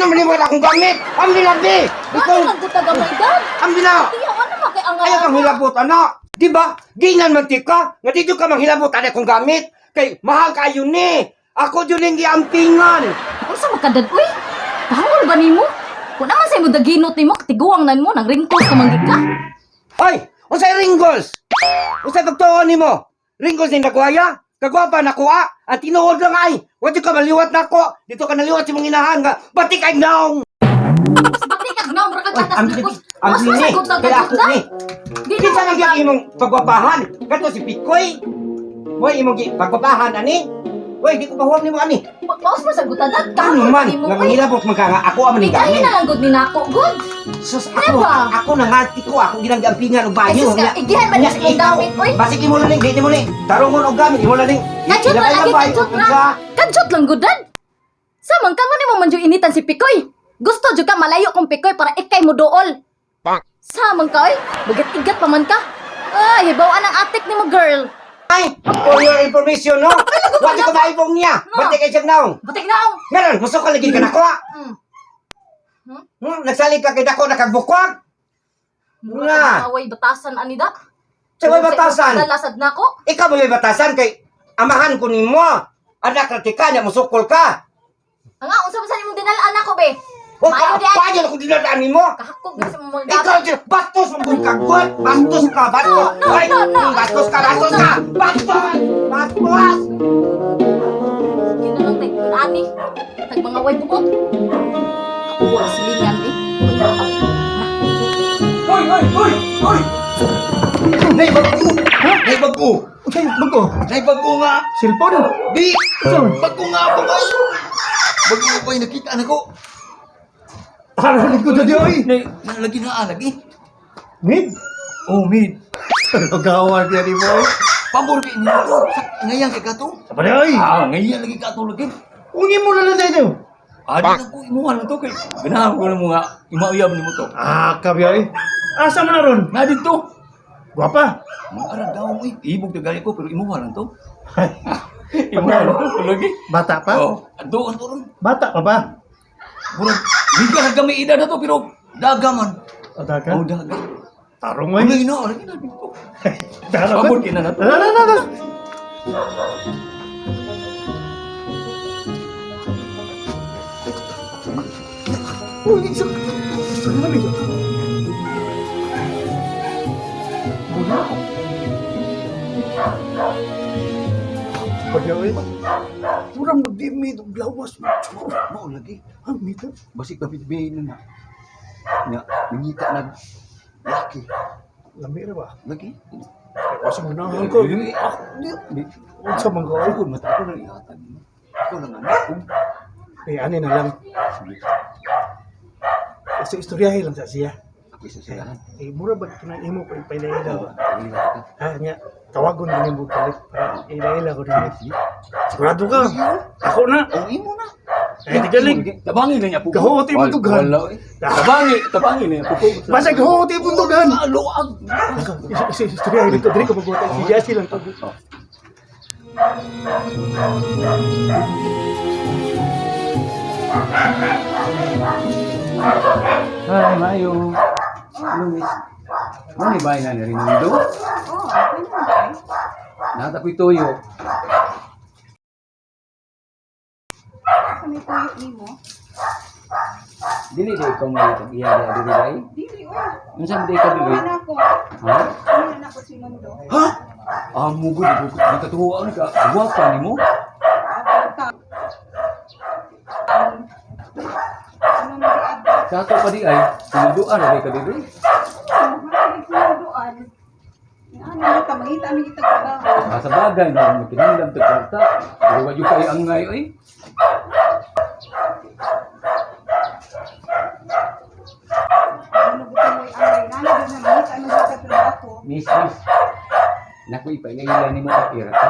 Ano maniwala akong gamit? Ang nilabi! Ano lang ko tagamay dad? Ang nila! Tiyo, ano makay ang Ayaw kang hilabot, anak! Di ba? Ginan mantika! Nga dito ka manghilabot, ano kong gamit? Kay mahal kayo ni! Ako dyan yung giampingan! Kung sa makadad, uy? Tahol ba nimo? Kung naman sa'yo mo daginot nimo, katiguang nan mo, nang ringkos ka manggig ka. Ay! Unsay ringgols? Unsay pagtuon nimo? Ringgols ni nakuha? Kagwapa nakuha? Ang tinuod lang ay! Huwag ka maliwat na ako! Dito ka naliwat sa mga inahan nga! Batik ay naong! Bakit ka ginaw, mara Ay, kagatas ang ringkos. ang Mas ni, masagot na kaya ako gagod ni. Di Kinsa na lang yung imong pagwapahan? Kato si Pikoy? Moy imong pagwapahan ani? Hoy, di ko pahuwag nimo ani. Paus mo sagot dad. Ano man, nga manghilabot man ka nga ako ang Ikaw manigamit. na lang gud ni nako, good. Sus, Diba? ako nangati ko, ako ginagampingan og bayo. Ay, sus ka, igihan ba niya sa imong gamit, oy? Basig imo lang, di mo ni. Tarungon og gamit, imo lang. Kadjot na lagi, kadjot na. Kadjot lang gud dad. Samang kango nimo man jud initan si Pikoy. Gusto jud ka malayo kong Pikoy para ikay mo dool. Samang ka, oy. Bagat-igat pa man ka. Ay, hibawan ang atik nimo, girl. Ay, for your information, no? Wala ko maibong niya. No. Batik ay siyang naong. Batik na ako. Ngayon, gusto ka lagi ka nakuha. Hmm. Nagsalig ka kay dako nakagbukwag. Nga. Away batasan anida. Sa may batasan. Lalasad na ako. Ikaw mo may batasan kay amahan ko nimo. Anak ratika niya, musukol ka. Nga, unsa man sa nimong dinalaan ako, be? Huwag Maayo ka, di ay. paano kung dinadaan mo? Kahakog na sa mga Ikaw, bastos mo kung kagwat. Bastos ka, bastos. No, Ay, no, no. bastos ka, bastos ka. Bastos! Bastos! Kinanong tayo, kun ani. Tag mga way bukot. Ako wala silingan, eh. Hoy, hoy, hoy, hoy! Nay, bago! Ha? Nay, bago! Unsay bago? Nay, bago nga! Cellphone? Di! Saan? Bago nga ako ba? Bago ko ay nakita na ko. Ano likod na di oy? Nay, lagi na lagi. Mid? Oh, mid. Nagawa niya ni boy. Pabor kay niyo to. Ngayon kay kato. Apa na oy? Ngayon lagi kato lagi. Ungi mo na lang dito. Adi na ko imuhan lang to kay. Ganahan ko na mo nga. Imauyab ni mo to. Kabi oy. Asa man na ron? Nga dito. Guwapa. Mga arag daw mo ibog na gali ko pero imuhan lang to. Imuhan lang to lagi. Bata pa? Oh, ando ron. Bata pa ba? Murag, hindi ka nagamay edad na to pero dagaman. O daga? Oh, daga. Tarong Ano oy. ina, lagi na dito. Tarong Pabor oy. kina na to. Na. Uy, isa. Ano ni? Bula. Pagya oy. Murang magdimi itong lawas. Mao lagi. Mito. Basik kapit bayin na. Nya, mangita nag laki. Lamira ba? Lagi. Pasok mo na ko. Di. Unsa man ko? Ako mata ko lang ihatag. Ikaw lang ano. Ani na lang. Sa istoryahe lang sa siya. Ako isa siya. Mura ba kinang imo ko ipaila ba? Pagila ka. Nya, tawagon din mo palit. Ila ko din. Sigurado ka. Ako na. Oh, imo na. Tigaling. Tabangi na niya pupo. Gahuti mo tugan. Tabangi na niya pupo. Basta gahuti mo tugan. Luag. Isa istoryahe dito diri ko mabuta si Jesse lang to. Ay, Mayo. Luis. Ano ni bahay na ni Rimundo? Oh, pwede mo tayo. Natapoy toyo. Kami tuyo nimo. Dili di ikaw mo itong iya di adi day. Dili, oy. Unsa di ka dili? Ano ako? Ha? Ano na ako si Mundo? Ha? Mugod di ka tuwa ka. Guwapa nimo? Ano na di abot? Kato pa di ay sinuduan na ka dili. Mahalik na doon. Ano na ka, mangita ang kita trabaho. Sa bagay na mo kinahanglan to kwarta. Pero wa kay angay oy. Ano ba ito mo'y angay? Nana din na mangita ang kita trabaho. Miss. Naku ipailailan nimo ka ira ka.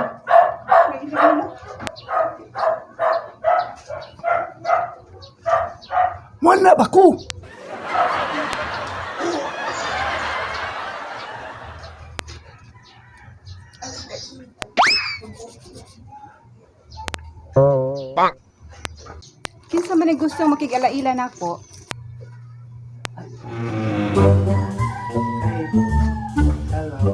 May ilan mo? Mana ba ko? Kinsa Unsa man ay gusto makig-alaila nako? Hello.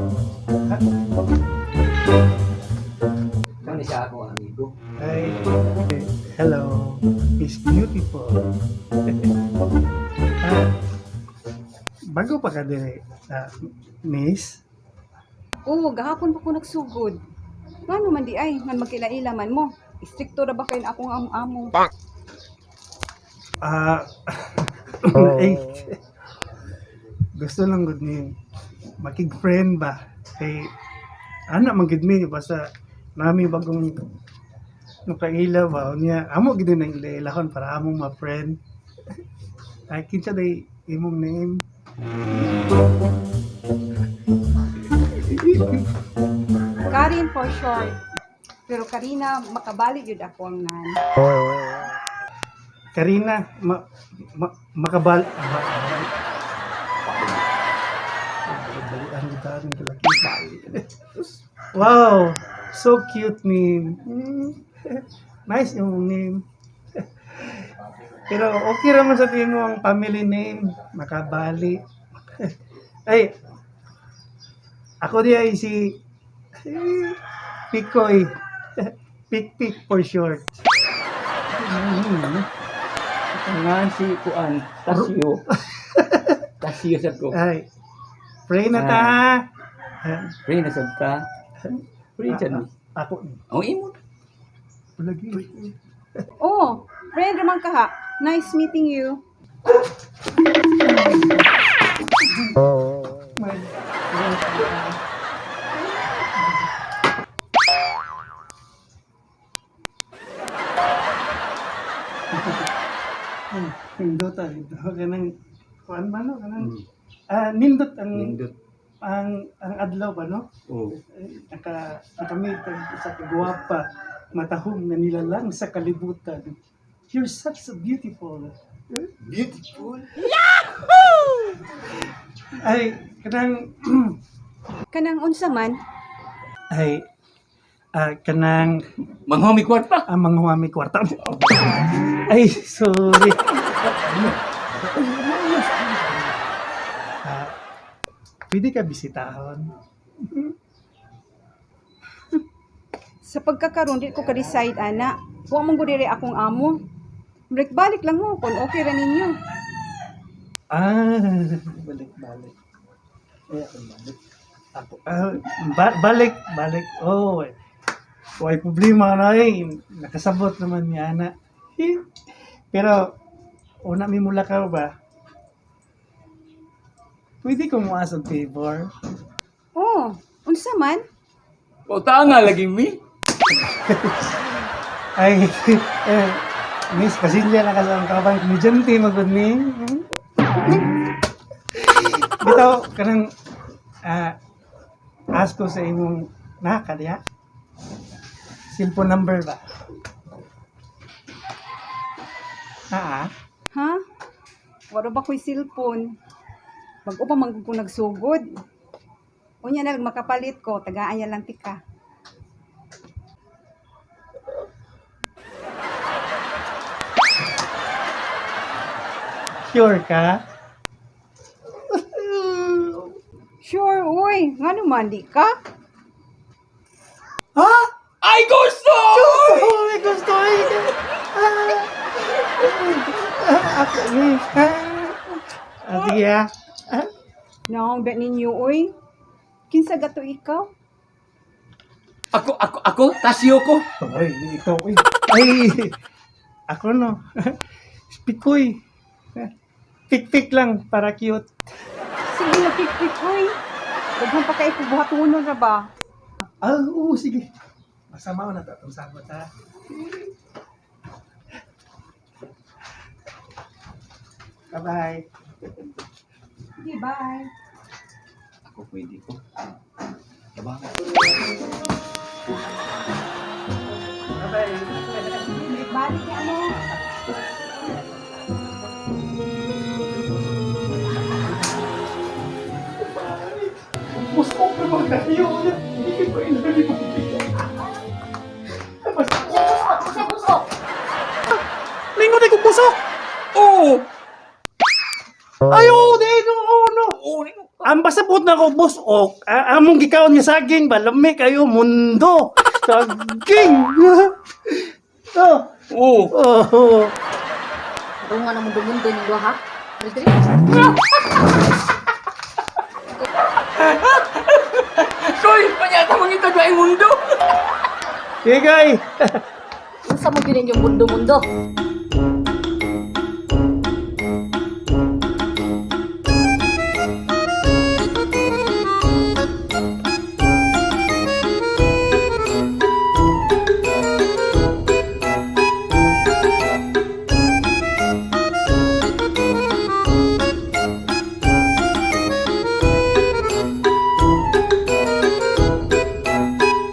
Ano siya ako, amigo? Hi. Hello, Miss Beautiful. Bago pa ka dire, Miss? Oo, gahapon pa ko nagsugod. Ngano man di ay, man magkilaila man mo. Istrikto ra ba kayo na akong amo-amo? Eh, gusto lang gud ni makig-friend ba? Kay ana man gid mi basta nami bagong nakaila ba niya amo gid nang ilahon para among ma-friend. Ay kinsa day imong name? Karin for short. Pero Karina, makabali yun ako ang nan. Karina, makabal ang gitarin kalaki. Wow, so cute name. Nice yung name. Pero okay raman sabihin mo ang family name, makabali. Ay, ako di ay si Pikoy. Pik for short. Nga si Kuan, Tasio. Tasio sa ko. Ay, pray na ta. ha? Pray na sad ka. Pray dyan. Ako. Ang imo. Lagi. Oh, friend naman ka ha. Nice meeting you. Nindot kanang kuan ba no kanang nindot ang Nindot. ang adlaw ba no Oh. nakamit sa kagwapa matahong na nilalang sa kalibutan. You're such a beautiful. Beautiful. Ay kanang Kanang unsa man? ay kanang Manghumi kwarta. mga huwami kwarta. Ay, sorry. Pwede ka bisitahon. Sa pagkakaroon, di ko ka-decide, ana. Huwag mong gudiri akong amo. Balik lang mo kung okay ra ninyo. Balik. Ay, ako balik. Ako, balik. Oh, may problema na nakasabot naman niya na. Pero, una mi mula ka ba? Pwede ko mo asang favor. Oh, unsa man? O tanga lagi mi. Ay, miss, pasensya na ka sa ang kabang komedyante magod ni. Bitaw, kanang ask ko sa imong nakadya. Cellphone number ba? Ha? Wala ba ko'y cellphone? Bago pa man ko nagsugod. Unya na lang makapalit ko, tagaan niya lang tika. Sure ka? Sure, uy. Nga naman, di ka? Ha? Ay gusto! Oh, may gusto eh. Ako, miss. Sige ah. No, bet ninyo, uy. Kinsa gato ikaw? Ako, Tasio ko. Ay, ikaw eh. Ay, ako no. Pikoy. Pik-pik lang para cute. Sige na, pik-pik, uy. Daghan pa kayo kubuhatunon na ba? Oo, sige. Masama ko na ito. Itong sagot ha. Bye-bye. Sige, bye. Ako pwede ko. Diba? Bye-bye. Balik niya, ano? Gusto ko naman kayo. Hindi ko ilari mo. Busok! Lingon ay kung pasok. Oo. Ayo, di no. Ang pasabot na ko, boss. O, among gikaon nga saging ba? Lami kayo, mundo. Saging. Oh. Oo. Oh. Runga na mundo-mundo ni ha? Diri. Koy, panyata mangita dua mundo. Higay. Unsa mo gyud yung mundo-mundo?